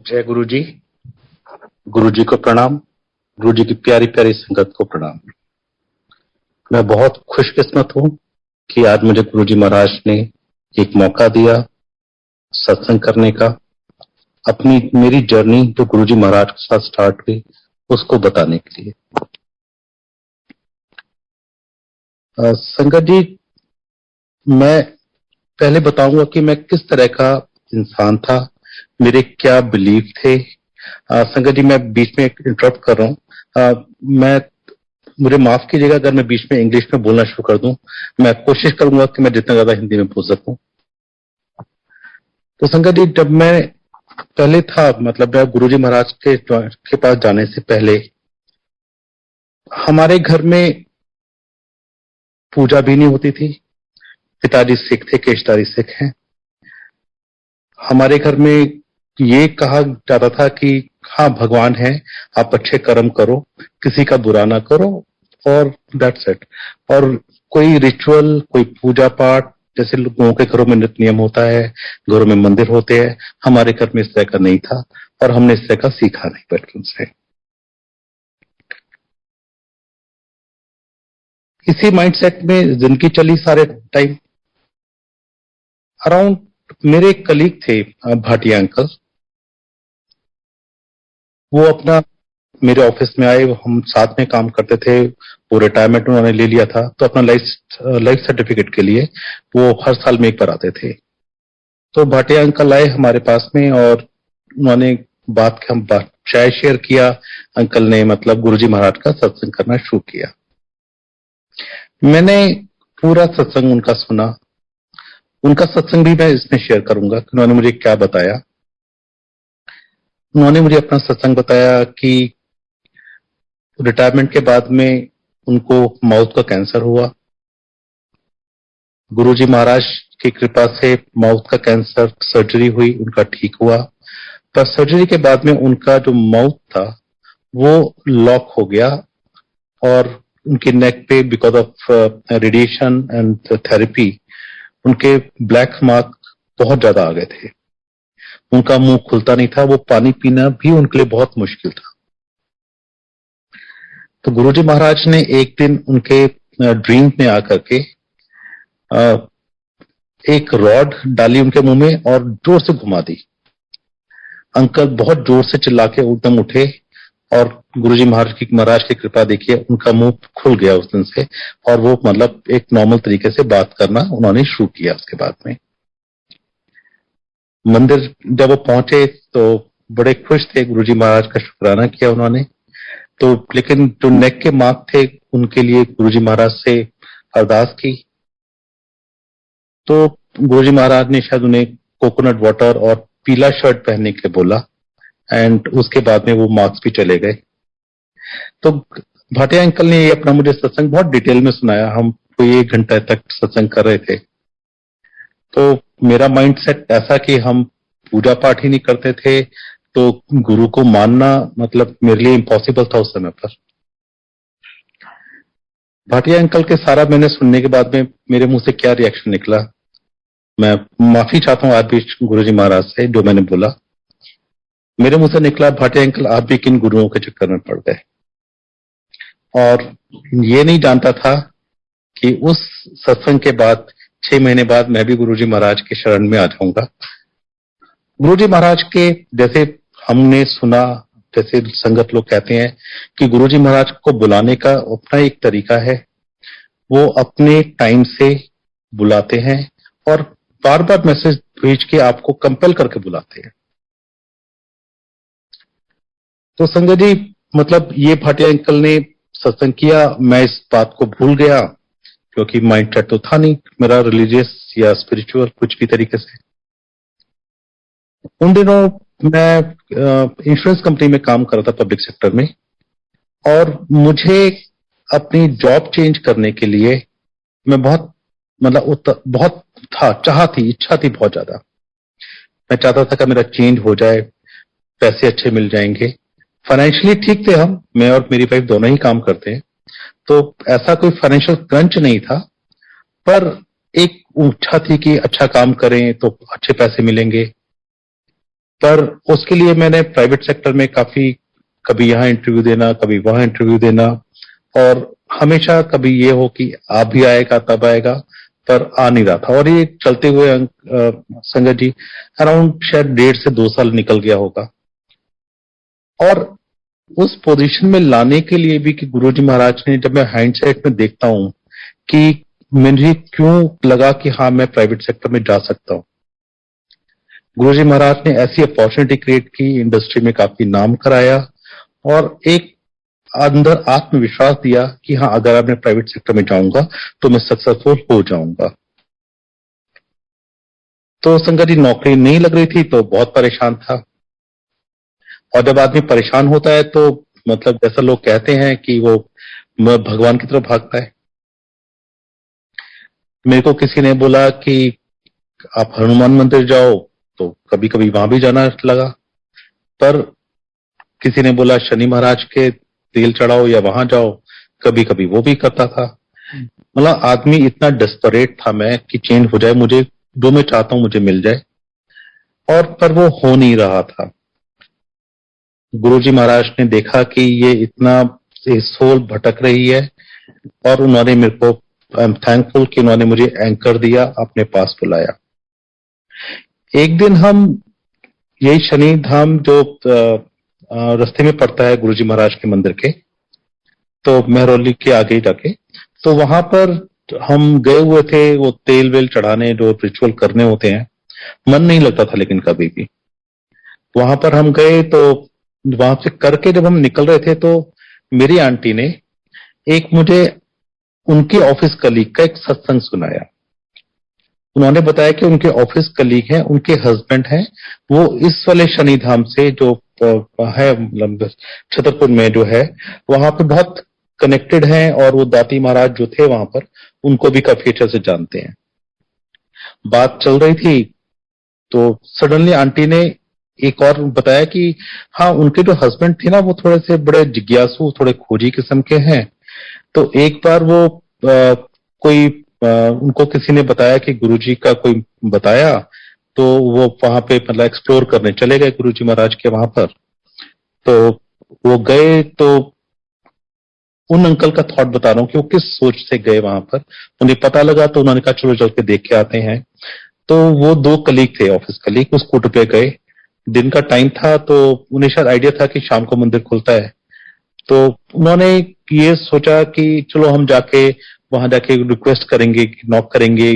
जय गुरु जी। गुरु जी को प्रणाम। गुरु जी की प्यारी प्यारी संगत को प्रणाम। मैं बहुत खुशकिस्मत हूँ कि आज मुझे गुरु जी महाराज ने एक मौका दिया सत्संग करने का, अपनी मेरी जर्नी जो गुरु जी महाराज के साथ स्टार्ट हुई उसको बताने के लिए। संगत जी, मैं पहले बताऊंगा कि मैं किस तरह का इंसान था, मेरे क्या बिलीफ थे। संगत जी, मैं बीच में इंटरप्ट कर रहा हूँ। मैं मुझे माफ कीजिएगा अगर मैं बीच में इंग्लिश में बोलना शुरू कर दूं। मैं कोशिश करूंगा कि मैं जितना ज्यादा हिंदी में बोल सकूं। तो संगत जी, जब मैं पहले था, मतलब मैं गुरुजी महाराज के पास जाने से पहले हमारे घर में पूजा भी नहीं होती थी। पिताजी सिख थे, केशधारी सिख हैं। हमारे घर में ये कहा जाता था कि हाँ, भगवान है, आप अच्छे कर्म करो, किसी का बुरा ना करो, और दैट्स इट। और कोई रिचुअल, कोई पूजा पाठ जैसे लोगों के घरों में नित्य नियम होता है, घरों में मंदिर होते हैं, हमारे घर में इस तरह का नहीं था और हमने इस तरह का सीखा नहीं बचपन से। इसी माइंडसेट में जिंदगी चली सारे टाइम। अराउंड मेरे एक कलीग थे, भाटिया अंकल। वो अपना मेरे ऑफिस में आए, हम साथ में काम करते थे। वो रिटायरमेंट उन्होंने ले लिया था, तो अपना लाइफ सर्टिफिकेट के लिए वो हर साल में एक बार आते थे। तो भाटिया अंकल आए हमारे पास में और उन्होंने हम चाय शेयर किया। अंकल ने मतलब गुरुजी महाराज का सत्संग करना शुरू किया। मैंने पूरा सत्संग उनका सुना। उनका सत्संग भी मैं इसमें शेयर करूंगा कि उन्होंने मुझे क्या बताया। उन्होंने मुझे अपना सत्संग बताया कि रिटायरमेंट के बाद में उनको माउथ का कैंसर हुआ। गुरुजी महाराज की कृपा से माउथ का कैंसर सर्जरी हुई, उनका ठीक हुआ। पर सर्जरी के बाद में उनका जो माउथ था वो लॉक हो गया और उनके नेक पे because of radiation and therapy उनके ब्लैक मार्क बहुत ज्यादा आ गए थे। उनका मुंह खुलता नहीं था, वो पानी पीना भी उनके लिए बहुत मुश्किल था। तो गुरुजी महाराज ने एक दिन उनके ड्रीम में आकर के एक रॉड डाली उनके मुंह में और जोर से घुमा दी। अंकल बहुत जोर से चिल्ला के एकदम उठे और गुरुजी महाराज की कृपा देखिए, उनका मुंह खुल गया उस दिन से और वो मतलब एक नॉर्मल तरीके से बात करना उन्होंने शुरू किया। उसके बाद में मंदिर जब वो पहुंचे तो बड़े खुश थे, गुरुजी महाराज का शुक्राना किया उन्होंने। तो लेकिन जो नेक के मार्क थे उनके लिए गुरुजी महाराज से अरदास की। तो गुरुजी महाराज ने शायद उन्हें कोकोनट वाटर और पीला शर्ट पहनने के लिए बोला एंड उसके बाद में वो मार्क्स भी चले गए। तो भाटिया अंकल ने अपना मुझे सत्संग बहुत डिटेल में सुनाया। हम कोई 1 घंटा तक सत्संग कर रहे थे। तो मेरा माइंडसेट ऐसा कि हम पूजा पाठ ही नहीं करते थे, तो गुरु को मानना मतलब मेरे लिए इम्पॉसिबल था उस समय पर। भाटिया अंकल के सारा मैंने सुनने के बाद में मेरे मुंह से क्या रिएक्शन निकला, मैं माफी चाहता हूं आज भी गुरुजी महाराज से जो मैंने बोला। मेरे मुंह से निकला, भाटिया अंकल आप भी किन गुरुओं के चक्कर में पड़ गए। और ये नहीं जानता था कि उस सत्संग के बाद 6 महीने बाद मैं भी गुरुजी महाराज के शरण में आ जाऊंगा। गुरुजी महाराज के जैसे हमने सुना, जैसे संगत लोग कहते हैं कि गुरुजी महाराज को बुलाने का अपना एक तरीका है। वो अपने टाइम से बुलाते हैं और बार बार मैसेज भेज के आपको कंपेल करके बुलाते हैं। तो संगत जी, मतलब ये भाटिया अंकल ने सत्संग किया, मैं इस बात को भूल गया क्योंकि माइंडसेट तो था नहीं मेरा रिलीजियस या स्पिरिचुअल कुछ भी तरीके से। उन दिनों मैं इंश्योरेंस कंपनी में काम कर रहा था पब्लिक सेक्टर में, और मुझे अपनी जॉब चेंज करने के लिए मैं बहुत मतलब बहुत इच्छा थी बहुत ज्यादा। मैं चाहता था कि मेरा चेंज हो जाए, पैसे अच्छे मिल जाएंगे, फाइनेंशियली ठीक थे हम, मैं और मेरी वाइफ दोनों ही काम करते हैं, तो ऐसा कोई फाइनेंशियल क्रंच नहीं था। पर एक इच्छा थी कि अच्छा काम करें तो अच्छे पैसे मिलेंगे। पर उसके लिए मैंने प्राइवेट सेक्टर में काफी, कभी यहाँ इंटरव्यू देना, कभी वहां इंटरव्यू देना, और हमेशा कभी ये हो कि आ भी आएगा तब आएगा, पर आ नहीं रहा था। और ये चलते हुए संगत जी अराउंड शायद 1.5 से 2 साल निकल गया होगा। और उस पोजीशन में लाने के लिए भी कि गुरुजी महाराज ने, जब मैं हाइंडसाइट में देखता हूं कि मुझे क्यों लगा कि हाँ मैं प्राइवेट सेक्टर में जा सकता हूं, गुरुजी महाराज ने ऐसी अपॉर्चुनिटी क्रिएट की, इंडस्ट्री में काफी नाम कराया और एक अंदर आत्मविश्वास दिया कि हाँ अगर मैं प्राइवेट सेक्टर में जाऊंगा तो मैं सक्सेसफुल हो जाऊंगा। तो संगत जी नौकरी नहीं लग रही थी तो बहुत परेशान था। और जब आदमी परेशान होता है तो मतलब जैसा लोग कहते हैं कि वो भगवान की तरफ भागता है। मेरे को किसी ने बोला कि आप हनुमान मंदिर जाओ, तो कभी कभी वहां भी जाना लगा। पर किसी ने बोला शनि महाराज के तेल चढ़ाओ या वहां जाओ, कभी कभी वो भी करता था। मतलब आदमी इतना डेस्परेट था मैं कि चेंज हो जाए, मुझे जो मैं चाहता हूं मुझे मिल जाए, और पर वो हो नहीं रहा था। गुरुजी महाराज ने देखा कि ये इतना सोल भटक रही है, और उन्होंने मेरे को, आई एम थैंकफुल कि उन्होंने मुझे एंकर दिया, अपने पास बुलाया। एक दिन हम यही शनि धाम जो रास्ते में पड़ता है गुरुजी महाराज के मंदिर के, तो मेहरौली के आगे जाके, तो वहां पर हम गए हुए थे वो तेल वेल चढ़ाने, जो रिचुअल करने होते हैं। मन नहीं लगता था लेकिन कभी भी। वहां पर हम गए तो वहां से करके जब हम निकल रहे थे तो मेरी आंटी ने एक मुझे उनके ऑफिस कलीग का एक सत्संग सुनाया। उन्होंने बताया कि उनके ऑफिस कलीग हैं, उनके हस्बैंड हैं, वो इस वाले शनि धाम से जो है मतलब छतरपुर में जो है, वहां पे बहुत कनेक्टेड हैं, और वो दाती महाराज जो थे वहां पर, उनको भी काफी अच्छे से जानते हैं। बात चल रही थी तो सडनली आंटी ने एक और बताया कि हाँ उनके जो हस्बैंड थे ना, वो थोड़े से बड़े जिज्ञासु, थोड़े खोजी किस्म के हैं। तो एक बार वो कोई उनको किसी ने बताया कि गुरुजी का कोई बताया, तो वो वहां पे मतलब एक्सप्लोर करने चले गए गुरुजी महाराज के वहां पर। तो वो गए तो उन अंकल का थॉट बता रहा हूँ कि वो किस सोच से गए वहां पर। उन्हें पता लगा तो उन्होंने कहा चलो चल के देख के आते हैं। तो वो 2 कलीग थे, ऑफिस कलीग, उस स्कूटर पे गए। दिन का टाइम था तो उन्हें शायद आइडिया था कि शाम को मंदिर खुलता है। तो उन्होंने ये सोचा कि चलो हम जाके वहां जाके रिक्वेस्ट करेंगे, नॉक करेंगे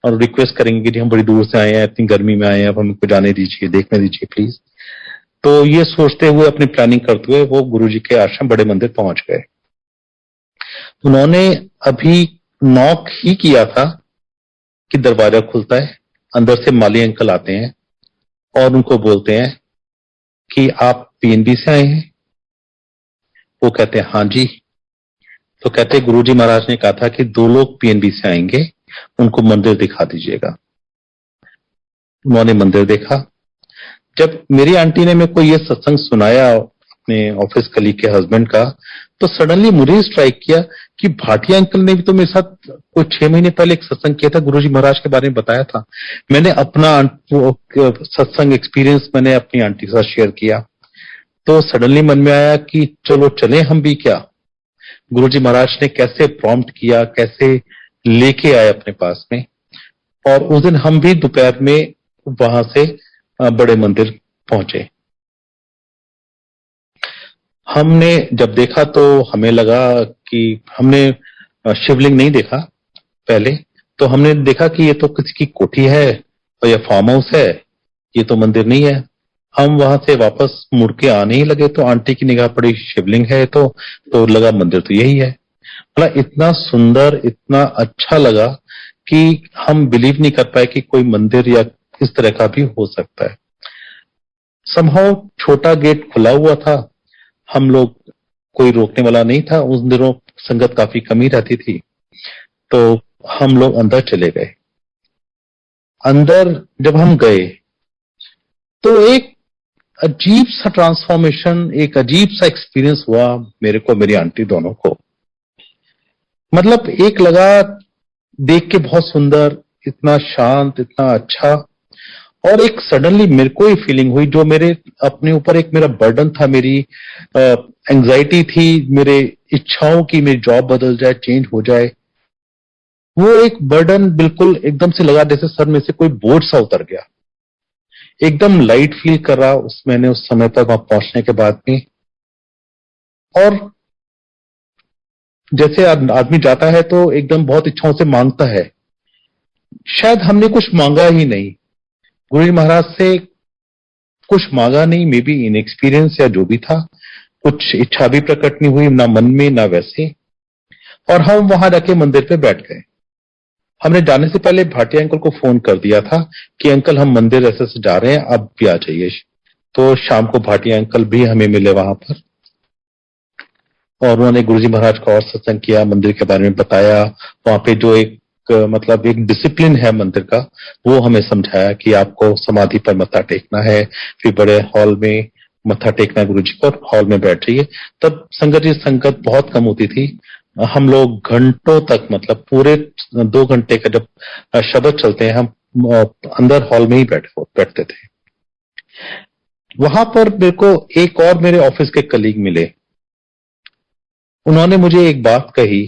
और रिक्वेस्ट करेंगे कि हम बड़ी दूर से आए हैं, इतनी गर्मी में आए हैं, अब हमको जाने दीजिए, देखने दीजिए प्लीज। तो ये सोचते हुए, अपनी प्लानिंग करते हुए वो गुरुजी के आश्रम बड़े मंदिर पहुंच गए। उन्होंने अभी नॉक ही किया था कि दरवाजा खुलता है, अंदर से माली अंकल आते हैं और उनको बोलते हैं कि आप पीएनबी से आए हैं? वो कहते हैं हाँ जी। तो कहते हैं गुरुजी महाराज ने कहा था कि 2 लोग पीएनबी से आएंगे, उनको मंदिर दिखा दीजिएगा। उन्होंने मंदिर देखा। जब मेरी आंटी ने मेरे को ये सत्संग सुनाया अपने ऑफिस कलीग के हस्बैंड का, तो सडनली मुझे स्ट्राइक किया कि भाटिया अंकल ने भी तो मेरे साथ कुछ 6 महीने पहले एक सत्संग किया था, गुरुजी महाराज के बारे में बताया था। मैंने अपना सत्संग एक्सपीरियंस मैंने अपनी आंटी के साथ शेयर किया। तो सडनली मन में आया कि चलो चले हम भी क्या। गुरुजी महाराज ने कैसे प्रॉम्प्ट किया, कैसे लेके आए अपने पास में। और उस दिन हम भी दोपहर में वहां से बड़े मंदिर पहुंचे। हमने जब देखा तो हमें लगा कि हमने शिवलिंग नहीं देखा पहले, तो हमने देखा कि ये तो किसी की कोठी है और ये फार्म हाउस है, ये तो मंदिर नहीं है। हम वहां से वापस मुड़ के आने ही लगे तो आंटी की निगाह पड़ी शिवलिंग है, तो लगा मंदिर तो यही है। मतलब इतना सुंदर, इतना अच्छा लगा कि हम बिलीव नहीं कर पाए कि कोई मंदिर या इस तरह का भी हो सकता है। समहाउ छोटा गेट खुला हुआ था, हम लोग, कोई रोकने वाला नहीं था। उस दिनों संगत काफी कमी रहती थी, तो हम लोग अंदर चले गए। अंदर जब हम गए तो एक अजीब सा ट्रांसफॉर्मेशन, एक अजीब सा एक्सपीरियंस हुआ मेरे को, मेरी आंटी दोनों को। मतलब एक लगा देख के बहुत सुंदर, इतना शांत, इतना अच्छा। और एक सडनली मेरे को ही फीलिंग हुई, जो मेरे अपने ऊपर एक मेरा बर्डन था, मेरी एंजाइटी थी, मेरे इच्छाओं की, मेरी जॉब बदल जाए, चेंज हो जाए, वो एक बर्डन बिल्कुल एकदम से लगा जैसे सर में से कोई बोझ सा उतर गया। एकदम लाइट फील कर रहा मैंने उस समय तक वहां पहुंचने के बाद में। और जैसे आदमी जाता है तो एकदम बहुत इच्छाओं से मांगता है, शायद हमने कुछ मांगा ही नहीं, गुरु जी महाराज से कुछ मांगा नहीं, मे बी इनएक्सपीरियंस या जो भी था, कुछ इच्छा भी प्रकट नहीं हुई, ना मन में ना वैसे। और हम वहां जाके मंदिर पे बैठ गए। हमने जाने से पहले भाटिया अंकल को फोन कर दिया था कि अंकल हम मंदिर ऐसे से जा रहे हैं, आप भी आ जाइए। तो शाम को भाटिया अंकल भी हमें मिले वहां पर, और उन्होंने गुरुजी महाराज का और सत्संग किया, मंदिर के बारे में बताया। वहां पे जो एक मतलब एक डिसिप्लिन है मंदिर का, वो हमें समझाया कि आपको समाधि पर मत्था टेकना है, फिर बड़े हॉल में मत्था टेकना है गुरुजी पर, हॉल में बैठ जाइए। तब संगत जी संगत बहुत कम होती थी, हम लोग घंटों तक, मतलब पूरे 2 घंटे का जब शब्द चलते हैं, हम अंदर हॉल में ही बैठते थे। वहां पर मेरे को एक और मेरे ऑफिस के कलीग मिले। उन्होंने मुझे एक बात कही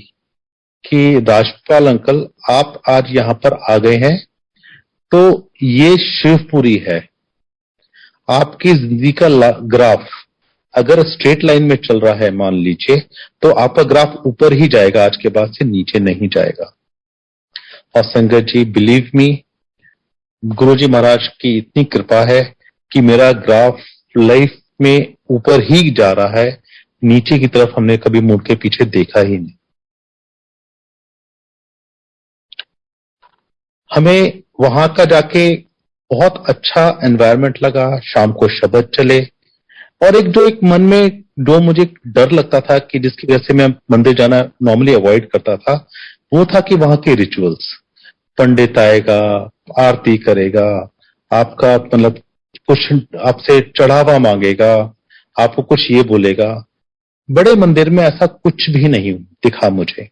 कि राजपाल अंकल, आप आज यहां पर आ गए हैं तो ये शिवपुरी है। आपकी जिंदगी का ग्राफ अगर स्ट्रेट लाइन में चल रहा है मान लीजिए, तो आपका ग्राफ ऊपर ही जाएगा, आज के बाद से नीचे नहीं जाएगा। और संगत जी बिलीव मी, गुरुजी महाराज की इतनी कृपा है कि मेरा ग्राफ लाइफ में ऊपर ही जा रहा है, नीचे की तरफ हमने कभी मुड़ के पीछे देखा ही नहीं। हमें वहां का जाके बहुत अच्छा एनवायरनमेंट लगा, शाम को शब्द चले, और एक मन में जो मुझे डर लगता था कि जिसकी वजह से मैं मंदिर जाना नॉर्मली अवॉइड करता था, वो था कि वहां के रिचुअल्स, पंडित आएगा, आरती करेगा, आपका मतलब कुछ आपसे चढ़ावा मांगेगा, आपको कुछ ये बोलेगा। बड़े मंदिर में ऐसा कुछ भी नहीं दिखा मुझे।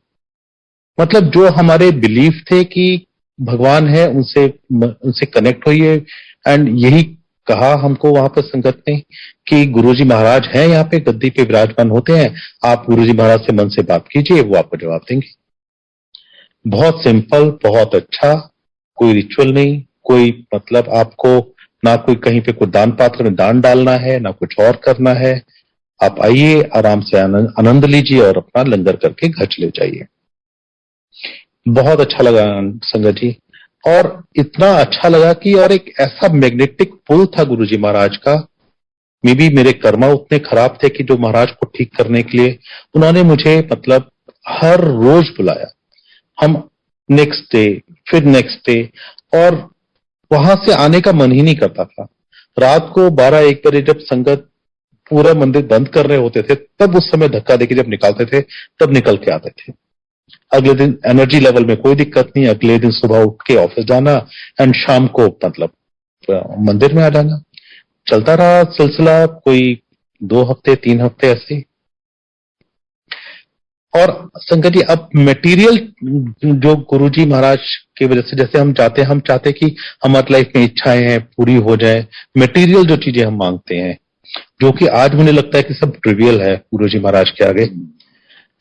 मतलब जो हमारे बिलीफ थे कि भगवान है, उनसे कनेक्ट होइए, एंड यही कहा हमको वहां पर संगत ने कि गुरुजी महाराज हैं, यहाँ पे गद्दी पे विराजमान होते हैं, आप गुरुजी महाराज से मन से बात कीजिए, वो आपको जवाब देंगे। बहुत सिंपल, बहुत अच्छा, कोई रिचुअल नहीं, कोई मतलब आपको ना कोई कहीं पे कोई दान पात्र में दान डालना है, ना कुछ और करना है। आप आइए, आराम से आनंद लीजिए और अपना लंगर करके घर चले जाइए। बहुत अच्छा लगा संगत जी, और इतना अच्छा लगा कि और एक ऐसा मैग्नेटिक पुल था गुरुजी महाराज का। मे बी मेरे कर्मा उतने खराब थे कि जो महाराज को ठीक करने के लिए उन्होंने मुझे मतलब हर रोज बुलाया। हम नेक्स्ट डे, फिर नेक्स्ट डे, और वहां से आने का मन ही नहीं करता था। रात को 12-1 बजे जब संगत पूरा मंदिर बंद कर रहे होते थे, तब उस समय धक्का देके जब निकालते थे, तब निकल के आते थे। अगले दिन एनर्जी लेवल में कोई दिक्कत नहीं, अगले दिन सुबह उठ के ऑफिस जाना, एंड शाम को मतलब मंदिर में आ जाना। चलता रहा सिलसिला कोई 2 हफ्ते 3 हफ्ते ऐसे। और संगत जी अब मटेरियल जो गुरुजी महाराज की वजह से, जैसे हम चाहते कि हमारी लाइफ में इच्छाएं हैं पूरी हो जाए, मटेरियल जो चीजें हम मांगते हैं, जो कि आज मुझे लगता है कि सब ट्रिवियल है गुरुजी महाराज के आगे।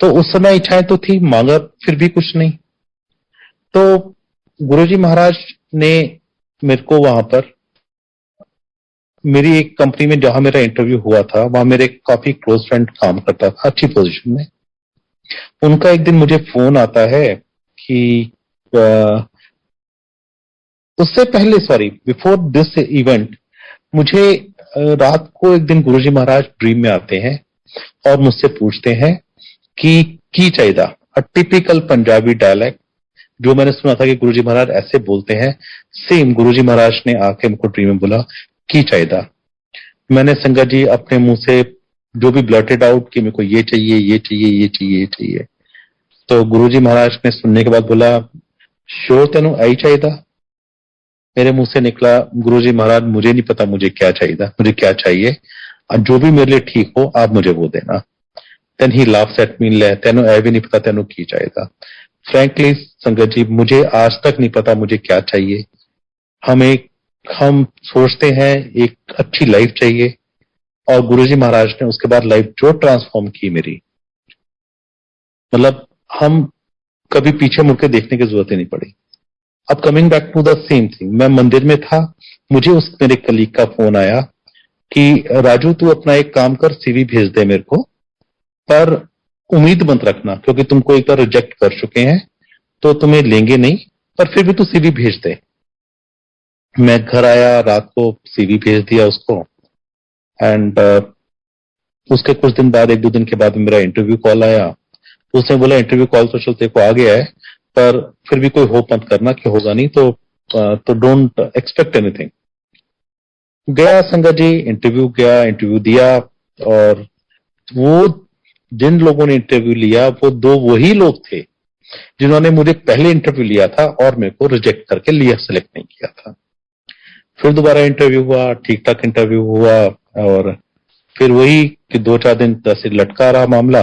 तो उस समय इच्छाएं तो थी, मांगा फिर भी कुछ नहीं। तो गुरुजी महाराज ने मेरे को वहां पर, मेरी एक कंपनी में जहां मेरा इंटरव्यू हुआ था, वहां मेरे काफी क्लोज फ्रेंड काम करता था अच्छी पोजीशन में। उनका एक दिन मुझे फोन आता है कि उससे पहले, सॉरी, बिफोर दिस इवेंट, मुझे रात को एक दिन गुरुजी महाराज ड्रीम में आते हैं और मुझसे पूछते हैं कि की चाहिए, टिपिकल पंजाबी डायलेक्ट जो मैंने सुना था कि गुरुजी महाराज ऐसे बोलते हैं, सेम गुरुजी महाराज ने आके मुझको ड्रीम में बोला की चाहिए। मैंने संगत जी अपने मुंह से जो भी ब्लर्टेड आउट कि मेरे को ये चाहिए, ये चाहिए, ये चाहिए, ये चाहिए। तो गुरुजी महाराज ने सुनने के बाद बोला, श्योर तेनू आई चाहिए? मेरे मुंह से निकला, गुरुजी महाराज मुझे नहीं पता मुझे क्या चाहिए, मुझे क्या चाहिए, जो भी मेरे लिए ठीक हो आप मुझे वो देना। Then he laughs at me, ले तेनू ऐ भी नहीं पता तेनू की चाहिए। फ्रैंकली संगत जी मुझे आज तक नहीं पता मुझे क्या चाहिए। हम सोचते हैं एक अच्छी लाइफ चाहिए, और गुरुजी महाराज ने उसके बाद लाइफ जो ट्रांसफॉर्म की मेरी, मतलब हम कभी पीछे मुड़ के देखने की जरूरत ही नहीं पड़ी। अब coming back to the same thing, मैं मंदिर में था, मुझे उस मेरे कलीग का फोन आया कि राजू तू अपना एक काम कर, सीवी भेज दे मेरे को, पर उम्मीद मत रखना क्योंकि तुमको एक बार रिजेक्ट कर चुके हैं तो तुम्हें लेंगे नहीं, पर फिर भी तू सीवी भेज दे। मैं घर आया, रात को सीवी भेज दिया उसको, एंड उसके कुछ दिन बाद, एक दो दिन के बाद मेरा इंटरव्यू कॉल आया। उसने बोला इंटरव्यू कॉल तो चल तेरे को आ गया है, पर फिर भी कोई होप मत करना कि होगा नहीं, तो डोंट एक्सपेक्ट एनीथिंग। गया संगत जी, इंटरव्यू गया, इंटरव्यू दिया, और वो जिन लोगों ने इंटरव्यू लिया वो दो वही लोग थे जिन्होंने मुझे पहले इंटरव्यू लिया था और मेरे को रिजेक्ट करके लिया, सेलेक्ट नहीं किया था। फिर दोबारा इंटरव्यू हुआ, ठीक ठाक इंटरव्यू हुआ, और फिर वही कि 2-4 दिन से लटका रहा मामला,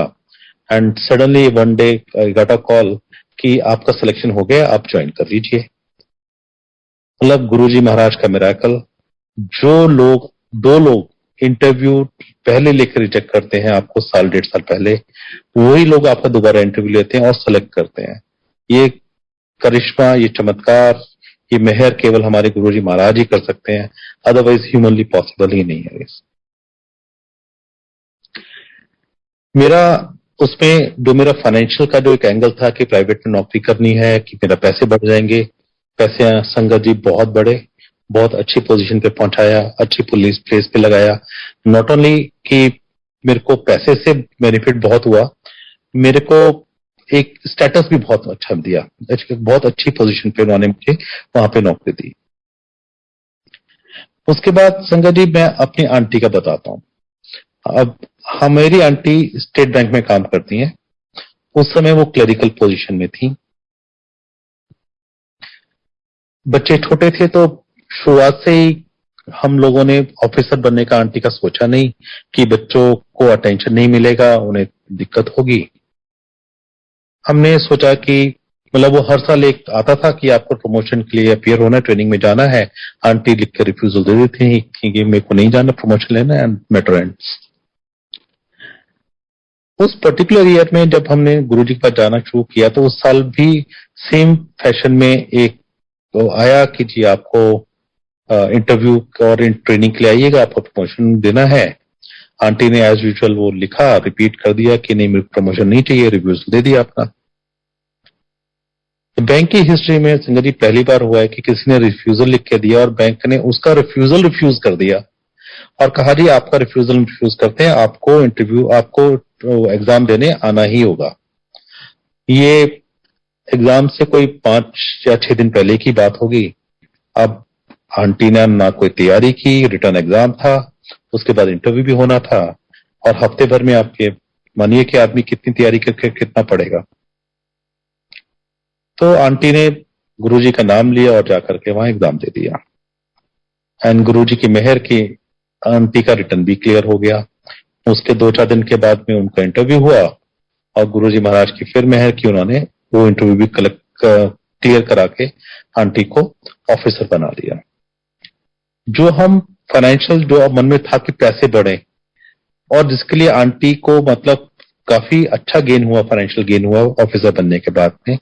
and suddenly one day I got a call कि आपका सिलेक्शन हो गया, आप ज्वाइन कर लीजिए। मतलब गुरुजी महाराज का मिरेकल। दो लोग इंटरव्यू पहले लेकर रिजेक्ट करते हैं आपको 1.5 साल पहले, वही लोग आपका दोबारा इंटरव्यू लेते हैं और सेलेक्ट करते हैं। ये करिश्मा, ये चमत्कार, ये मेहर केवल हमारे गुरुजी महाराज ही कर सकते हैं, अदरवाइज ह्यूमनली पॉसिबल ही नहीं है। मेरा उसमें जो मेरा फाइनेंशियल का जो एक एंगल था कि प्राइवेट में नौकरी करनी है, कि मेरा पैसे बढ़ जाएंगे, पैसे संगत जी बहुत बढ़े, बहुत अच्छी पोजीशन पे पहुंचाया, अच्छी पुलिस प्लेस पे लगाया। नॉट ओनली कि मेरे को पैसे से बेनिफिट बहुत हुआ, मेरे को एक स्टेटस भी बहुत अच्छा दिया, बहुत अच्छी पोजीशन पे उन्होंने मुझे वहां पे नौकरी दी। उसके बाद संगत जी मैं अपनी आंटी का बताता हूँ। अब हमारी आंटी स्टेट बैंक में काम करती हैं, उस समय वो क्लरिकल पोजीशन में थी। बच्चे छोटे थे तो शुरुआत से ही हम लोगों ने ऑफिसर बनने का आंटी का सोचा नहीं कि बच्चों को अटेंशन नहीं मिलेगा, उन्हें दिक्कत होगी। हमने सोचा कि मतलब वो हर साल एक आता था कि आपको प्रमोशन के लिए अपियर होना है, ट्रेनिंग में जाना है। आंटी लिख के रिफ्यूजल दे देती थी कि मेरे को नहीं जाना, प्रमोशन लेना है, मैटर एंड्स। उस पर्टिकुलर ईयर में जब हमने गुरुजी के पास जाना शुरू किया तो उस साल भी सेम फैशन में एक तो आया कि जी आपको इंटरव्यू और ट्रेनिंग के लिए आइएगा, आपको प्रमोशन देना है। आंटी ने एज यूजुअल वो लिखा, रिपीट कर दिया कि नहीं मेरे प्रमोशन नहीं चाहिए, रिव्यूज दे दिया अपना। तो बैंक की हिस्ट्री में संगत जी पहली बार हुआ है कि किसी ने रिफ्यूजल लिख के दिया और बैंक ने उसका रिफ्यूज कर दिया और कहा जी आपका रिफ्यूज करते हैं, आपको इंटरव्यू, आपको एग्जाम देने आना ही होगा। ये एग्जाम से कोई 5 या 6 दिन पहले की बात होगी। अब आंटी ने ना कोई तैयारी की, रिटर्न एग्जाम था, उसके बाद इंटरव्यू भी होना था, और हफ्ते भर में आपके मानिए कि आदमी कितनी तैयारी करके कितना पड़ेगा। तो आंटी ने गुरुजी का नाम लिया और जाकर के वहां एग्जाम दे दिया, एंड गुरुजी की मेहर की आंटी का रिटर्न भी क्लियर हो गया। उसके 2-4 दिन के बाद में उनका इंटरव्यू हुआ और गुरुजी महाराज की फिर मेहर की, उन्होंने वो इंटरव्यू भी क्लियर करा के आंटी को ऑफिसर बना दिया। जो हम फाइनेंशियल जो मन में था कि पैसे बढ़े, और जिसके लिए आंटी को मतलब काफी अच्छा गेन हुआ, फाइनेंशियल गेन हुआ ऑफिसर बनने के बाद में,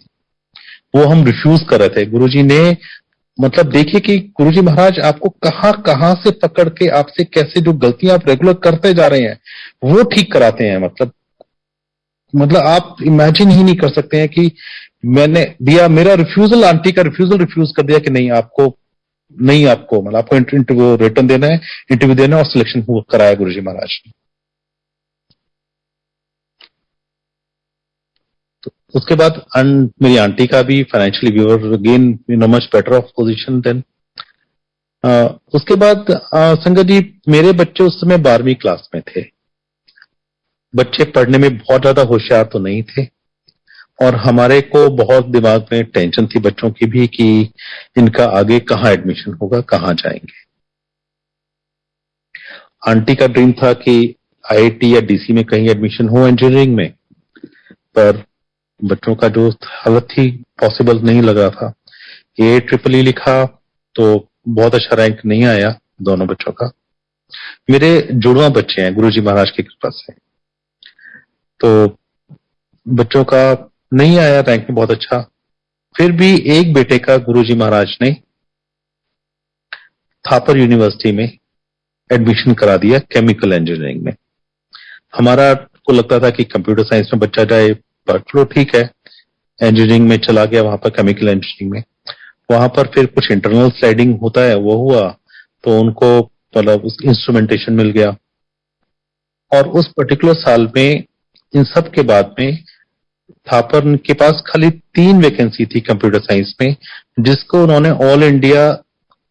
वो हम रिफ्यूज कर रहे थे। गुरुजी ने मतलब देखिए कि गुरुजी महाराज आपको कहां से पकड़ के आपसे कैसे जो गलतियां आप रेगुलर करते जा रहे हैं वो ठीक कराते हैं। मतलब आप इमेजिन ही नहीं कर सकते हैं कि मैंने दिया, मेरा रिफ्यूजल, आंटी का रिफ्यूज कर दिया कि नहीं आपको मतलब आपको इंटरव्यू रिटर्न देना है, इंटरव्यू देना और सिलेक्शन कराया गुरुजी महाराज ने। तो उसके बाद मेरी आंटी का भी financially we were again in a much better off position then. उसके बाद संगत जी मेरे बच्चे उस समय 12वीं क्लास में थे। बच्चे पढ़ने में बहुत ज्यादा होशियार तो नहीं थे, और हमारे को बहुत दिमाग में टेंशन थी बच्चों की भी कि इनका आगे कहाँ एडमिशन होगा, कहाँ जाएंगे। आंटी का ड्रीम था कि आईआईटी या डीसी में कहीं एडमिशन हो इंजीनियरिंग में, पर बच्चों का जो हालत थी पॉसिबल नहीं लग रहा था। AIEEE लिखा तो बहुत अच्छा रैंक नहीं आया दोनों बच्चों का। मेरे जुड़वा बच्चे हैं गुरुजी महाराज की कृपा से, तो बच्चों का नहीं आया रैंक में बहुत अच्छा। फिर भी एक बेटे का गुरुजी महाराज ने थापर यूनिवर्सिटी में एडमिशन करा दिया केमिकल इंजीनियरिंग में। हमारा को लगता था कि कंप्यूटर साइंस में बच्चा जाए, पर चलो ठीक है, इंजीनियरिंग में चला गया वहां पर, केमिकल इंजीनियरिंग में। वहां पर फिर कुछ इंटरनल स्लाइडिंग होता है, वो हुआ, तो उनको मतलब उस इंस्ट्रूमेंटेशन मिल गया। और उस पर्टिकुलर साल में इन सब के बाद में थापर के पास खाली 3 वैकेंसी थी कंप्यूटर साइंस में, जिसको उन्होंने ऑल इंडिया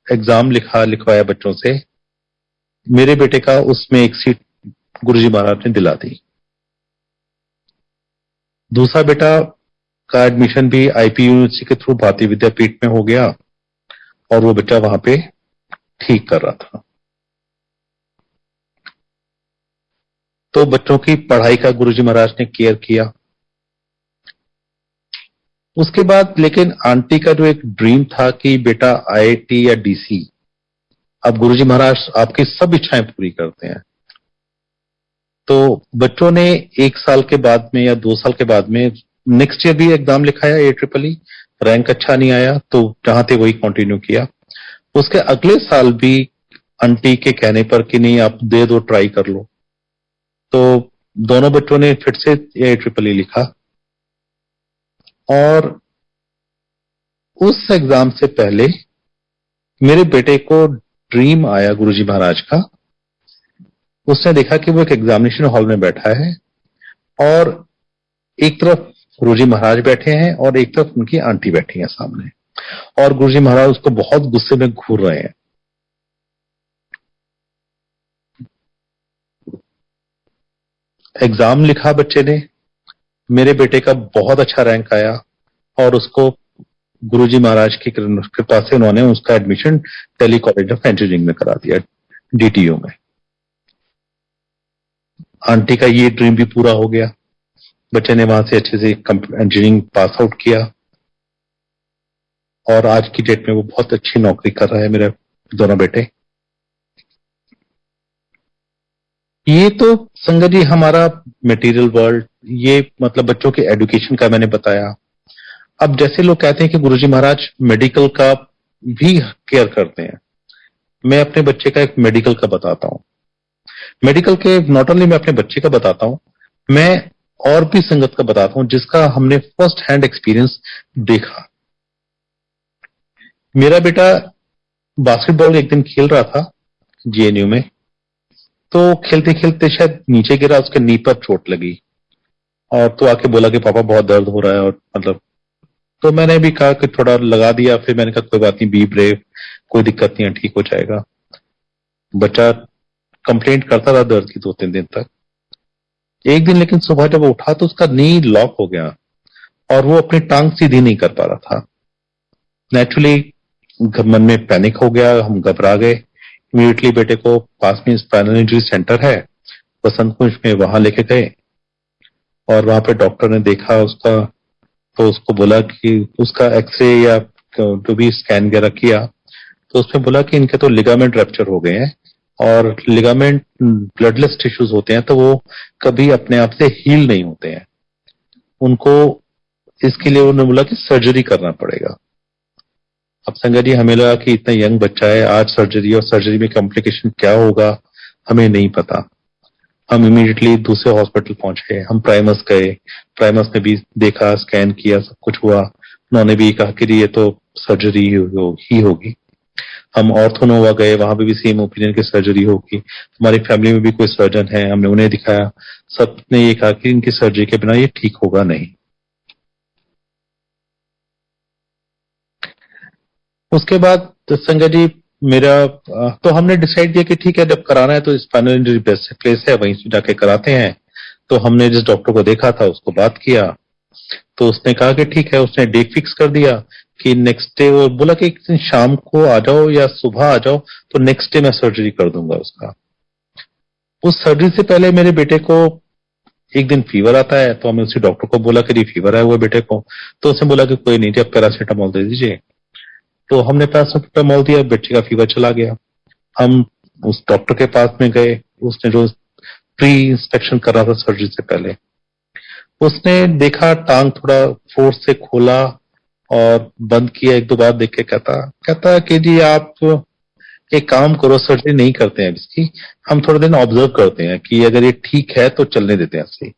एग्जाम लिखवाया बच्चों से। मेरे बेटे का उसमें एक सीट गुरुजी महाराज ने दिला दी। दूसरा बेटा का एडमिशन भी आईपी यूनिवर्सिटी के थ्रू भारतीय विद्यापीठ में हो गया, और वो बच्चा वहां पे ठीक कर रहा था। तो बच्चों की पढ़ाई का गुरुजी महाराज ने केयर किया। उसके बाद लेकिन आंटी का जो एक ड्रीम था कि बेटा आईआईटी या डीसी, अब गुरुजी महाराज आपकी सब इच्छाएं पूरी करते हैं। तो बच्चों ने 1 साल के बाद में या 2 साल के बाद में नेक्स्ट ईयर भी एग्जाम लिखाया AIEEE, रैंक अच्छा नहीं आया, तो जहां थे वही कंटिन्यू किया। उसके अगले साल भी आंटी के कहने पर कि नहीं आप दे दो, ट्राई कर लो, तो दोनों बच्चों ने फिर से AIEEE लिखा। और उस एग्जाम से पहले मेरे बेटे को ड्रीम आया गुरुजी महाराज का। उसने देखा कि वो एक एग्जामिनेशन हॉल में बैठा है, और एक तरफ गुरुजी महाराज बैठे हैं और एक तरफ उनकी आंटी बैठी है सामने, और गुरुजी महाराज उसको बहुत गुस्से में घूर रहे हैं। एग्जाम लिखा बच्चे ने, मेरे बेटे का बहुत अच्छा रैंक आया, और उसको गुरुजी महाराज की कृपा से उन्होंने उसका admission Delhi college of engineering में करा दिया, DTU में। आंटी का ये ड्रीम भी पूरा हो गया, बच्चे ने वहां से अच्छे से इंजीनियरिंग पास आउट किया, और आज की डेट में वो बहुत अच्छी नौकरी कर रहा है मेरे दोनों बेटे। ये तो संगत जी हमारा मटेरियल वर्ल्ड, ये मतलब बच्चों के एजुकेशन का मैंने बताया। अब जैसे लोग कहते हैं कि गुरुजी महाराज मेडिकल का भी केयर करते हैं, मैं अपने बच्चे का एक मेडिकल का बताता हूं। मेडिकल के नॉट ओनली मैं अपने बच्चे का बताता हूं, मैं और भी संगत का बताता हूं जिसका हमने फर्स्ट हैंड एक्सपीरियंस देखा। मेरा बेटा बास्केटबॉल एक दिन खेल रहा था GNU में, तो खेलते खेलते शायद नीचे गिरा, उसके नी पर चोट लगी, और तो आके बोला कि पापा बहुत दर्द हो रहा है, और मतलब तो मैंने भी कहा कि थोड़ा लगा दिया। फिर मैंने कहा कोई बात नहीं, बी ब्रेव, कोई दिक्कत नहीं है, ठीक हो जाएगा। बच्चा कंप्लेंट करता रहा दर्द की 2-3 दिन तक। एक दिन लेकिन सुबह जब वो उठा तो उसका नी लॉक हो गया, और वो अपनी टांग सीधी नहीं कर पा रहा था। नेचुरली मन में पैनिक हो गया, हम घबरा गए। इमीडिएटली बेटे को पास में स्पाइनल इंजरी सेंटर है बसंत कुंज में, वहां लेके गए, और वहां पे डॉक्टर ने देखा उसका, तो उसको बोला कि उसका एक्सरे या जो भी स्कैन वगैरह किया, तो उसमें बोला कि इनके तो लिगामेंट रप्चर हो गए हैं, और लिगामेंट ब्लडलेस टिश्यूज होते हैं, तो वो कभी अपने आप से हील नहीं होते हैं। उनको इसके लिए उन्होंने बोला कि सर्जरी करना पड़ेगा। अब संगत जी हमें लगा कि इतना यंग बच्चा है, आज सर्जरी, और सर्जरी में कॉम्प्लिकेशन क्या होगा हमें नहीं पता। हम इमीडिएटली दूसरे हॉस्पिटल पहुंचे, हम प्राइमस गए, प्राइमस ने भी देखा, स्कैन किया, सब कुछ हुआ। उन्होंने भी कहा कि ये तो सर्जरी ही होगी। हम ऑर्थोनोवा गए, वहां पे भी सेम ओपिनियन की सर्जरी होगी। हमारी फैमिली में भी कोई सर्जन है, हमने उन्हें दिखाया, सबने ये कहा कि इनकी सर्जरी के बिना ये ठीक होगा नहीं। उसके बाद तो संगत जी मेरा तो हमने डिसाइड किया कि ठीक है, जब कराना है तो स्पाइनल इंजरी बेस्ट प्लेस है, वहीं से जाके कराते हैं। तो हमने जिस डॉक्टर को देखा था उसको बात किया, तो उसने कहा कि ठीक है, उसने डेट फिक्स कर दिया कि नेक्स्ट डे, वो बोला कि एक दिन शाम को आ जाओ या सुबह आ जाओ, तो नेक्स्ट डे मैं सर्जरी कर दूंगा उसका। उस सर्जरी से पहले मेरे बेटे को एक दिन फीवर आता है, तो हमें उसी डॉक्टर को बोला कि फीवर आया हुआ बेटे को, तो उसने बोला कि कोई नहीं, जब पैरासीटामोल दे दीजिए। तो हमने पैरासिटामोल दिया, बच्चे का फीवर चला गया। हम उस डॉक्टर के पास में गए, उसने जो प्री इंस्पेक्शन कर रहा था सर्जरी से पहले, उसने देखा, टांग थोड़ा फोर्स से खोला और बंद किया, एक दो बार देख के कहता कि जी आप एक काम करो, सर्जरी नहीं करते हैं इसकी, हम थोड़े दिन ऑब्जर्व करते हैं कि अगर ये ठीक है तो चलने देते हैं ऐसे।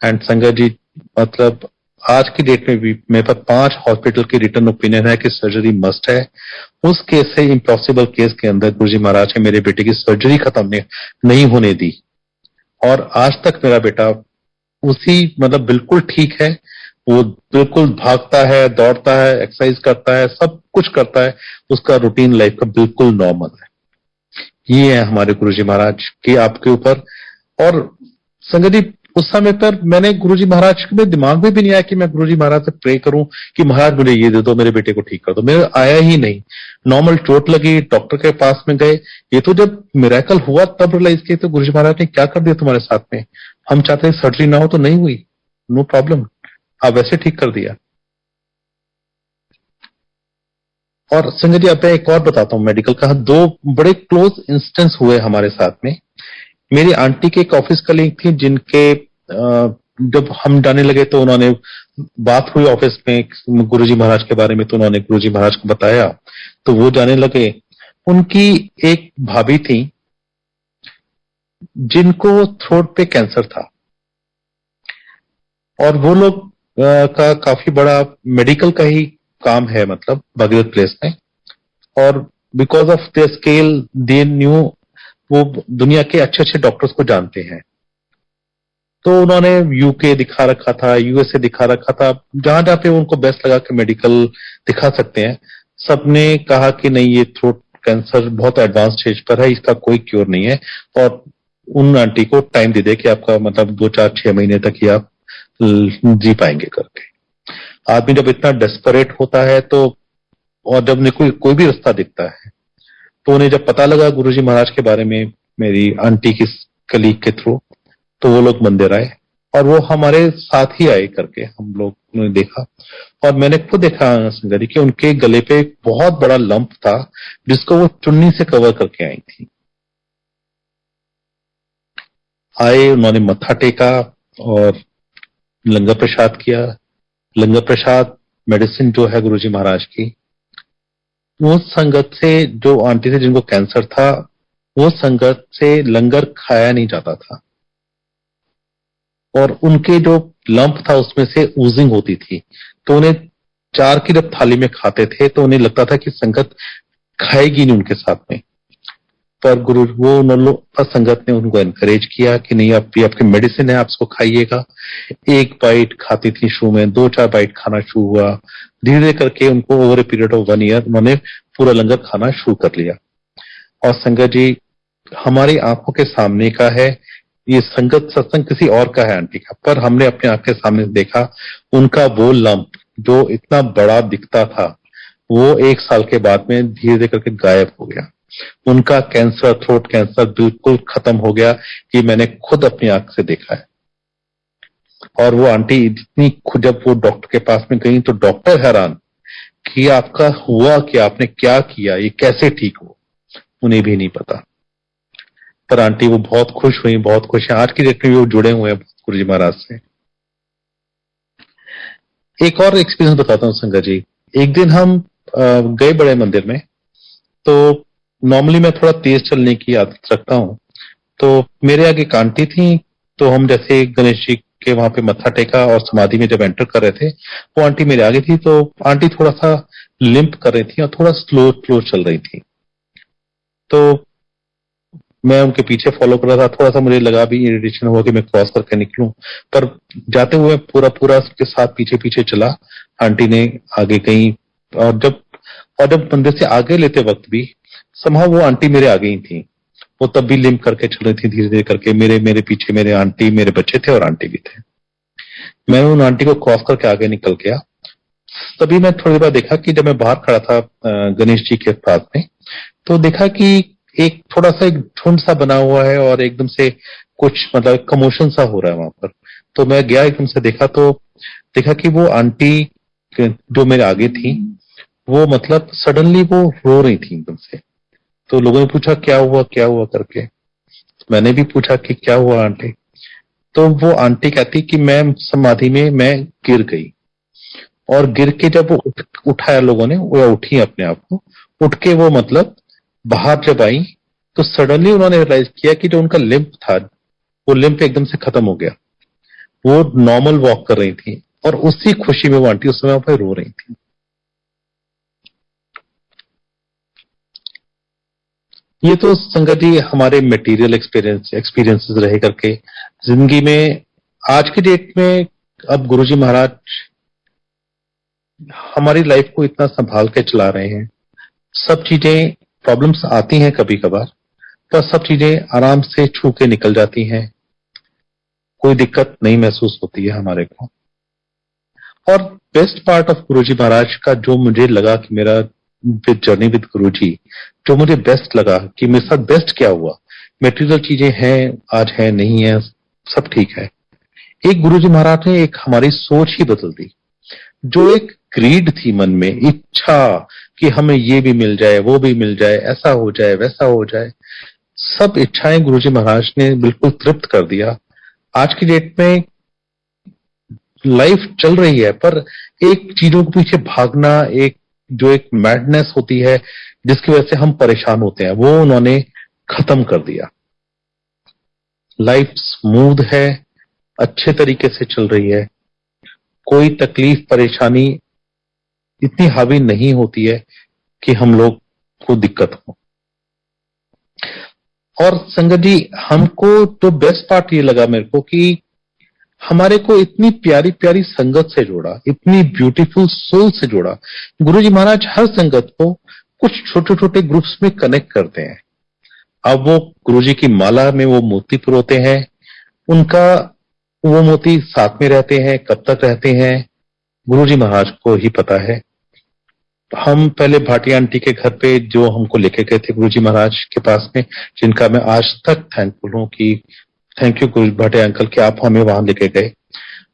एंड संगत जी, मतलब आज की डेट में भी मेरे पास 5 हॉस्पिटल की रिटर्न ओपिनियन है कि सर्जरी मस्ट है। उस केस से, इम्पॉसिबल केस के अंदर गुरुजी महाराज ने मेरे बेटे की सर्जरी खत्म नहीं होने दी, और आज तक मेरा बेटा उसी मतलब बिल्कुल ठीक है। वो बिल्कुल भागता है, दौड़ता है, एक्सरसाइज करता है, सब कुछ करता है, उसका रूटीन लाइफ का बिल्कुल नॉर्मल है। ये है हमारे गुरुजी महाराज की आपके ऊपर। और संगत जी, उस समय पर मैंने गुरुजी महाराज के दिमाग में भी नहीं आया कि मैं गुरुजी महाराज से प्रे करूं कि महाराज मुझे ये दे दो, मेरे बेटे को ठीक कर दो। मेरे आया ही नहीं। नॉर्मल चोट लगी, डॉक्टर के पास में गए, ये तो जब मिरेकल हुआ तब रियलाइज किया तो गुरुजी महाराज ने क्या कर दिया तुम्हारे साथ में। हम चाहते हैं सर्जरी ना हो तो नहीं हुई, नो प्रॉब्लम, आप वैसे ठीक कर दिया। और संजय जी, अब मैं एक और बताता हूँ मेडिकल का। 2 बड़े क्लोज इंस्टेंस हुए हमारे साथ में। मेरी आंटी के एक ऑफिस कलीग थी, जिनके जब हम जाने लगे तो उन्होंने बात हुई ऑफिस में गुरुजी महाराज के बारे में, तो उन्होंने गुरुजी महाराज को बताया, तो वो जाने लगे। उनकी एक भाभी थी जिनको थ्रोट पे कैंसर था, और वो लोग का काफी बड़ा मेडिकल का ही काम है, मतलब भगीरथ प्लेस में। और because of their scale they knew, वो दुनिया के अच्छे अच्छे डॉक्टर्स को जानते हैं। तो उन्होंने यूके दिखा रखा था, यूएसए दिखा रखा था, जहां जहां पे उनको बेस्ट लगा कि मेडिकल दिखा सकते हैं। सबने कहा कि नहीं, ये थ्रोट कैंसर बहुत एडवांस स्टेज पर है, इसका कोई क्योर नहीं है, और उन आंटी को टाइम दे दे कि आपका मतलब 2, 4, 6 महीने तक ही आप जी पाएंगे करके। आदमी जब इतना डेस्परेट होता है तो, और जब उन्हें कोई भी रास्ता दिखता है, तो उन्हें जब पता लगा गुरुजी महाराज के बारे में मेरी आंटी की कलीग के थ्रू, तो वो लोग मंदिर आए और वो हमारे साथ ही आए करके हम लोग ने देखा। और मैंने खुद देखा संगति कि उनके गले पे एक बहुत बड़ा लंप था, जिसको वो चुन्नी से कवर करके आई थी। आए, उन्होंने मत्था टेका और लंगर प्रसाद किया। लंगर प्रसाद मेडिसिन जो है गुरुजी महाराज की, वो संगत से, जो आंटी थे जिनको कैंसर था, वो संगत से लंगर खाया नहीं जाता था, और उनके जो लंप था उसमें से ऊजिंग होती थी। तो उन्हें 4 की जब थाली में खाते थे तो उन्हें लगता था कि संगत खाएगी नहीं उनके साथ में। पर गुरु, वो संगत ने उनको एनकरेज किया कि नहीं, आप ये आपकी मेडिसिन है, आप इसको खाइएगा। 1 बाइट खाती थी शुरू में, 2-4 बाइट खाना शुरू हुआ, धीरे धीरे करके उनको over a period of 1 year उन्होंने पूरा लंगर खाना शुरू कर लिया। और संगत जी, हमारी आंखों के सामने का है ये संगत सत्संग, किसी और का है आंटी का, पर हमने अपने आंख के सामने देखा उनका वो लंप जो इतना बड़ा दिखता था, वो 1 साल के बाद में धीरे धीरे करके गायब हो गया। उनका कैंसर, थ्रोट कैंसर बिल्कुल खत्म हो गया, कि मैंने खुद अपनी आंख से देखा है। और वो आंटी इतनी खुद, जब वो डॉक्टर के पास में गई तो डॉक्टर हैरान कि आपका हुआ क्या, आपने क्या किया, ये कैसे ठीक हो, उन्हें भी नहीं पता। पर आंटी वो बहुत खुश हुई, बहुत खुश है। आज की डेट में भी वो जुड़े हुए हैं गुरुजी महाराज से। एक और एक्सपीरियंस बताता हूँ संगत जी। एक दिन हम गए बड़े मंदिर में, तो नॉर्मली मैं थोड़ा तेज चलने की आदत रखता हूँ, तो मेरे आगे एक आंटी थी, तो हम जैसे गणेश जी के वहां पे मत्था टेका और समाधि में जब एंटर कर रहे थे, वो आंटी मेरे आगे थी। तो आंटी थोड़ा सा लिंप कर रही थी और थोड़ा स्लो स्लो चल रही थी। तो मैं उनके पीछे फॉलो कर रहा था। थोड़ा सा मुझे लगा भी इरिटेशन हुआ कि मैं क्रॉस करके निकलूं, पर जाते हुए पूरा पूरा उसके साथ पीछे पीछे चला। आंटी ने आगे गई, और जब मंदिर से आगे लेते वक्त भी समहाउ वो आंटी मेरे आगे ही थी। वो तब भी लिम्प करके चल रही थी, धीरे धीरे करके। मेरे पीछे मेरे आंटी, मेरे बच्चे थे और आंटी भी थे। मैं उन आंटी को क्रॉस करके आगे निकल गया। तभी मैं थोड़ी देर बाद देखा कि जब मैं बाहर खड़ा था गणेश जी के पास में, तो देखा कि एक थोड़ा सा एक झुंड सा बना हुआ है और एकदम से कुछ मतलब कमोशन सा हो रहा है वहां पर। तो मैं गया, एकदम से देखा, तो देखा कि वो आंटी जो मेरे आगे थी, वो मतलब सडनली वो रो रही थी एकदम से। तो लोगों ने पूछा क्या हुआ करके। मैंने भी पूछा कि क्या हुआ आंटी। तो वो आंटी कहती कि मैं समाधि में मैं गिर गई, और गिर के जब वो उठाया लोगों ने, वो उठी अपने आप को, उठ के वो मतलब बाहर जब आई, तो सडनली उन्होंने रियलाइज किया कि जो उनका लिम्प था, वो लिम्प एकदम से खत्म हो गया। वो नॉर्मल वॉक कर रही थी, और उसी खुशी में वो आंटी उस समय वहां पे रो रही थी। ये तो संगत जी हमारे मटेरियल एक्सपीरियंसेस रहे करके जिंदगी में। आज की डेट में अब गुरुजी महाराज हमारी लाइफ को इतना संभाल के चला रहे हैं। सब चीजें, प्रॉब्लम्स आती हैं कभी कभार, पर सब चीजें आराम से छू के निकल जाती हैं। कोई दिक्कत नहीं महसूस होती है हमारे को। और बेस्ट पार्ट ऑफ गुरुजी महाराज का जो मुझे लगा कि मेरा विद जर्नी विद गुरुजी, जो मुझे बेस्ट लगा कि मेरे साथ बेस्ट क्या हुआ। मेटेरियल चीजें हैं, आज है नहीं है, सब ठीक है। एक गुरुजी महाराज ने एक हमारी सोच ही बदल दी। जो एक ग्रीड थी मन में, इच्छा कि हमें ये भी मिल जाए, वो भी मिल जाए, ऐसा हो जाए, वैसा हो जाए, सब इच्छाएं गुरुजी महाराज ने बिल्कुल तृप्त कर दिया। आज की डेट में लाइफ चल रही है, पर एक चीजों के पीछे भागना, एक जो एक मैडनेस होती है जिसकी वजह से हम परेशान होते हैं, वो उन्होंने खत्म कर दिया। लाइफ स्मूथ है, अच्छे तरीके से चल रही है। कोई तकलीफ परेशानी इतनी हावी नहीं होती है कि हम लोग को दिक्कत हो। और संगत जी, हमको तो बेस्ट पार्ट ये लगा मेरे को कि हमारे को इतनी प्यारी प्यारी संगत से जोड़ा, इतनी ब्यूटीफुल सोल से जोड़ा। गुरुजी महाराज हर संगत को कुछ छोटे छोटे ग्रुप्स में कनेक्ट करते हैं। अब वो गुरुजी की माला में वो मोती पिरोते हैं, उनका वो मोती साथ में रहते हैं, कब तक रहते हैं गुरुजी महाराज को ही पता है। हम पहले भाटिया आंटी के घर पे जो हमको लेके गए थे गुरुजी महाराज के पास में, जिनका मैं आज तक थैंकफुल हूं कि thank you Guru Bhatia uncle कि आप हमें वहां लेके गए।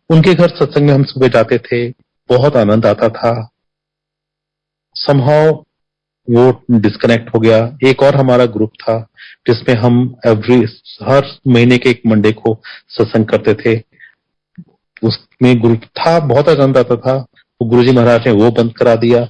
उनके घर सत्संग में हम सुबह जाते थे, बहुत आनंद आता था। समहाउ वो डिस्कनेक्ट हो गया। एक और हमारा ग्रुप था जिसमें हम हर महीने के एक मंडे को सत्संग करते थे। उसमें ग्रुप था, बहुत आनंद आता था। तो गुरुजी महाराज ने वो बंद करा दिया।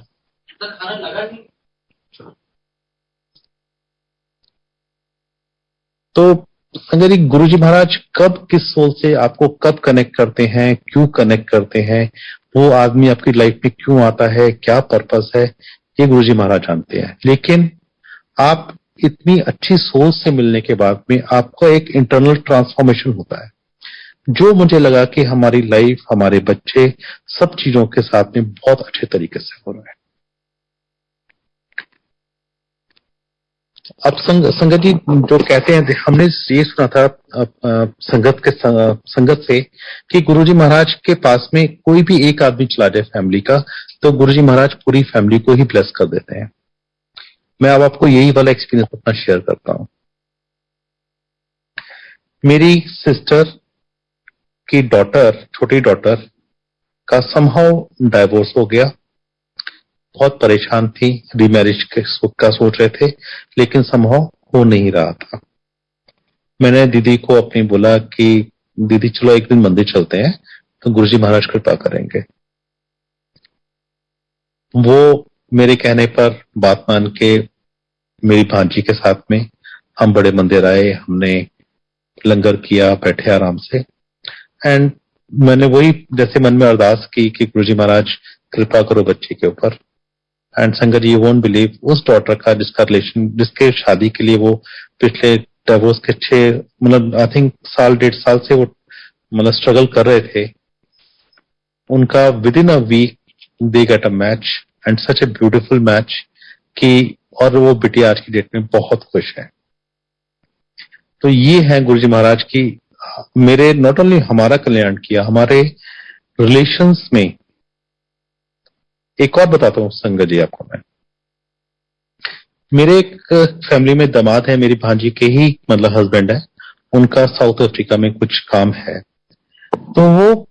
तो संजय जी, गुरुजी महाराज कब किस सोल से आपको कब कनेक्ट करते हैं, क्यों कनेक्ट करते हैं, वो आदमी आपकी लाइफ में क्यों आता है, क्या पर्पस है, ये गुरुजी महाराज जानते हैं। लेकिन आप इतनी अच्छी सोच से मिलने के बाद में आपका एक इंटरनल ट्रांसफॉर्मेशन होता है, जो मुझे लगा कि हमारी लाइफ, हमारे बच्चे, सब चीजों के साथ में बहुत अच्छे तरीके से हो रहा है। अब संगत जी जो कहते हैं, हमने ये सुना था संगत से कि गुरुजी महाराज के पास में कोई भी एक आदमी चला जाए फैमिली का, तो गुरुजी महाराज पूरी फैमिली को ही ब्लेस कर देते हैं। मैं अब आपको यही वाला एक्सपीरियंस अपना शेयर करता हूं। मेरी सिस्टर की डॉटर, छोटी डॉटर का समहाउ डाइवोर्स हो गया। बहुत परेशान थी, रीमैरिज के का सोच रहे थे, लेकिन समहाउ हो नहीं रहा था। मैंने दीदी को अपनी बोला कि दीदी चलो एक दिन मंदिर चलते हैं, तो गुरुजी महाराज कृपा करेंगे। वो मेरे कहने पर बात मान के मेरी भांजी के साथ में हम बड़े मंदिर आए, हमने लंगर किया, बैठे आराम से। एंड मैंने वही जैसे मन में अरदास की कि गुरुजी महाराज कृपा करो बच्चे के ऊपर। एंड संगत यू वोंट बिलीव, उस डॉटर का जिसका रिलेशन, जिसके शादी के लिए वो पिछले डिवोर्स के 6 मतलब आई थिंक साल 1.5 साल से वो मतलब स्ट्रगल कर रहे थे, उनका within a week they get a match, and such a beautiful match कि, और वो बिटिया आज की डेट में बहुत खुश है। तो ये है गुरुजी महाराज की मेरे नॉट ओनली हमारा कल्याण किया, हमारे रिलेशंस में। एक और बताता हूं संगत जी आपको मैं, मेरे एक फैमिली में दामाद है, मेरी भांजी के ही मतलब हस्बैंड है, उनका साउथ अफ्रीका में कुछ काम है। तो वो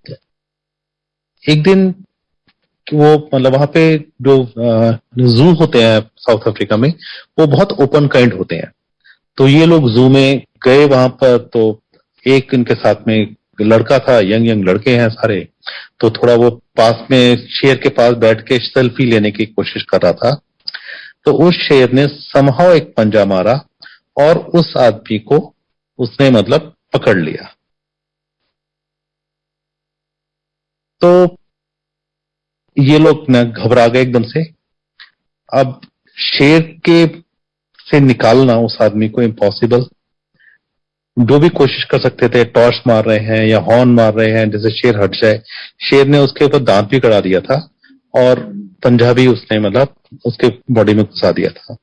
एक दिन कि वो मतलब वहां पे जो जू होते हैं साउथ अफ्रीका में, वो बहुत ओपन काइंड होते हैं। तो ये लोग जू में गए वहां पर, तो एक इनके साथ में लड़का था, यंग यंग लड़के हैं सारे, तो थोड़ा वो पास में शेर के पास बैठ के सेल्फी लेने की कोशिश कर रहा था। तो उस शेर ने समहाउ एक पंजा मारा और उस आदमी को उसने मतलब पकड़ लिया। तो ये लोग न घबरा गए एकदम से। अब शेर के से निकालना उस आदमी को इम्पॉसिबल। जो भी कोशिश कर सकते थे, टॉर्च मार रहे हैं या हॉर्न मार रहे हैं जैसे शेर हट जाए। शेर ने उसके ऊपर दांत भी कड़ा दिया था और पंजा भी उसने मतलब उसके बॉडी में घुसा दिया था।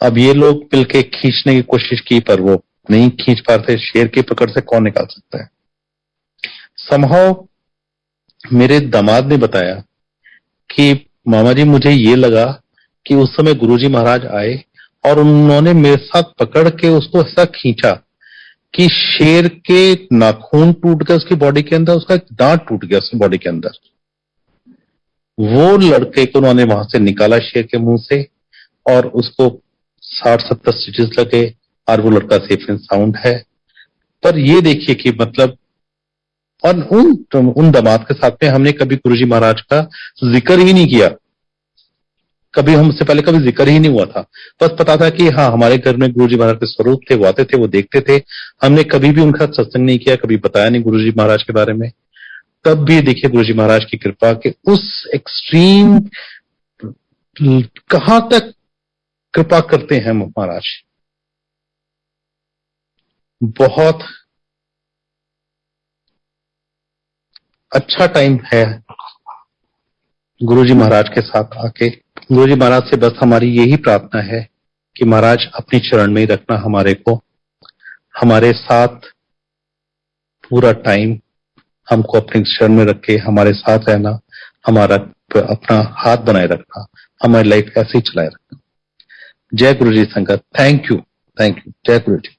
अब ये लोग मिलके खींचने की कोशिश की, पर वो नहीं खींच पा रहे थे। शेर की पकड़ से कौन निकाल सकता है। समहाउ मेरे दामाद ने बताया कि मामा जी, मुझे ये लगा कि उस समय गुरुजी महाराज आए और उन्होंने मेरे साथ पकड़ के उसको ऐसा खींचा कि शेर के नाखून टूट गए उसकी बॉडी के अंदर, उसका दांत टूट गया उसकी बॉडी के अंदर। वो लड़के को उन्होंने वहां से निकाला शेर के मुंह से, और उसको 60-70 स्टिचेस लगे और वो लड़का सेफ एंड साउंड है। पर ये देखिए कि मतलब, और उन दामाद के साथ में हमने कभी गुरुजी महाराज का जिक्र ही नहीं किया। कभी हमसे पहले कभी जिक्र ही नहीं हुआ था। बस पता था कि हाँ, हमारे घर में गुरुजी महाराज के स्वरूप थे, वो आते थे, वो देखते थे। हमने कभी भी उनका सत्संग नहीं किया, कभी बताया नहीं गुरुजी महाराज के बारे में। तब भी देखिए गुरुजी महाराज की कृपा कि उस एक्सट्रीम कहां तक कृपा करते हैं महाराज। बहुत अच्छा टाइम है गुरुजी महाराज के साथ आके। गुरुजी महाराज से बस हमारी यही प्रार्थना है कि महाराज अपनी चरण में ही रखना हमारे को, हमारे साथ पूरा टाइम हमको अपने शरण में रख के हमारे साथ रहना, हमारा अपना हाथ बनाए रखना, हमारी लाइफ ऐसे ही चलाए रखना। जय गुरु जी संगत। Thank you, thank you. जय गुरु जी।